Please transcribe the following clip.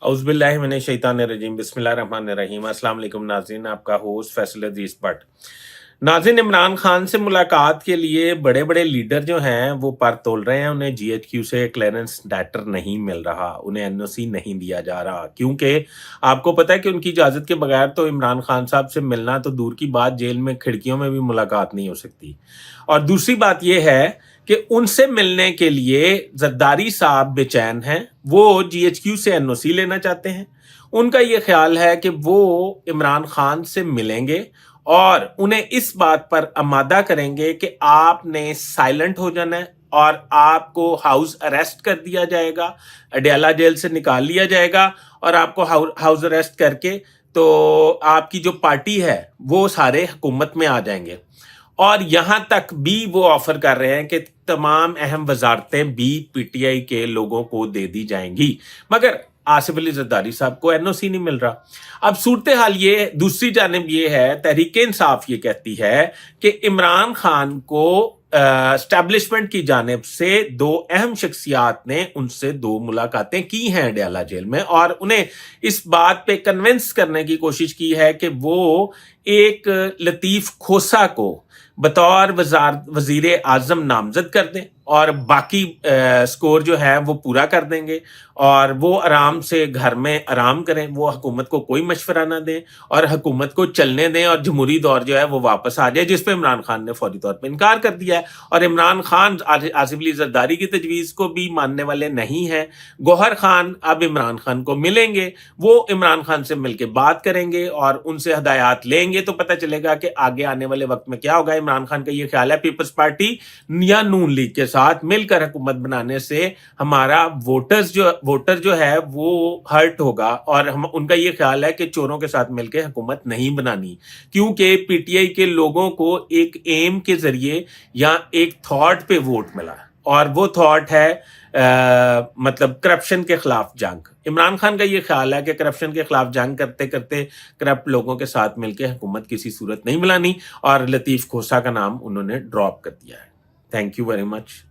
औज़ुबिल्लाहि मिनश्शैतानिर्रजीम बिस्मिल्लाहिर्रहमानिर्रहीम। अस्सलाम वालेकुम नाज़रीन, आपका होस्ट फैसल अज़ीज़ भट्ट। नाज़रीन, इमरान खान से मुलाकात के लिए बड़े बड़े लीडर जो हैं वो पर तोल रहे हैं। उन्हें GHQ से क्लियरेंस लेटर नहीं मिल रहा, उन्हें NOC नहीं दिया जा रहा, क्योंकि आपको पता है कि उनकी इजाज़त के बगैर तो इमरान खान साहब से मिलना तो दूर की बात, जेल में खिड़कियों में भी मुलाकात नहीं हो सकती। और दूसरी बात यह है कि उनसे मिलने के लिए जरदारी साहब बेचैन हैं। वो GHQ से NOC लेना चाहते हैं। उनका ये ख्याल है कि वो इमरान खान से मिलेंगे और उन्हें इस बात पर आमादा करेंगे कि आपने साइलेंट हो जाना है और आपको हाउस अरेस्ट कर दिया जाएगा, अडयाला जेल से निकाल लिया जाएगा और आपको हाउस अरेस्ट करके तो आपकी जो पार्टी है वो सारे हुकूमत में आ जाएंगे। और यहां तक भी वो ऑफर कर रहे हैं कि तमाम अहम वजारतें भी PTI के लोगों को दे दी जाएंगी, मगर आसिफ अली जरदारी साहब को NOC नहीं मिल रहा। अब सूरत हाल ये, दूसरी जानिब ये है, तहरीक इंसाफ ये कहती है कि इमरान खान को एस्टैब्लिशमेंट की जानिब से दो अहम शख्सियात ने उनसे 2 मुलाकातें की हैं अडयाला जेल में और उन्हें इस बात पे कन्विंस करने की कोशिश की है कि वो एक लतीफ खोसा को बतौर वजीर आजम नामजद कर दें और बाकी स्कोर जो है वो पूरा कर देंगे और वो आराम से घर में आराम करें, वो हुकूमत को कोई मशवरा ना दें और हुकूमत को चलने दें और जमहूरी दौर जो है वो वापस आ जाए, जिस पे इमरान खान ने फौरी तौर पे इनकार कर दिया है। और इमरान खान आसिफ अली जरदारी की तजवीज़ को भी मानने वाले नहीं हैं। गौहर खान अब इमरान खान को मिलेंगे, वो इमरान खान से मिलकर बात करेंगे और उनसे हदायत लेंगे, तो पता चलेगा कि आगे आने वाले वक्त में क्या होगा। इमरान खान का ये ख्याल है पीपल्स पार्टी या नून लीग के साथ मिलकर हुकूमत बनाने से हमारा वोटर जो है वो हर्ट होगा और उनका ये ख्याल है कि चोरों के साथ मिलकर हुकूमत नहीं बनानी, क्योंकि PTI के लोगों को एक एम के जरिए या एक थॉट पे वोट मिला और वो थॉट है मतलब करप्शन के खिलाफ जंग। इमरान खान का ये ख्याल है कि करप्शन के खिलाफ जंग करते करते करप्ट लोगों के साथ मिलकर हुकूमत किसी सूरत नहीं मिलानी और लतीफ खोसा का नाम उन्होंने ड्रॉप कर दिया है। Thank you very much.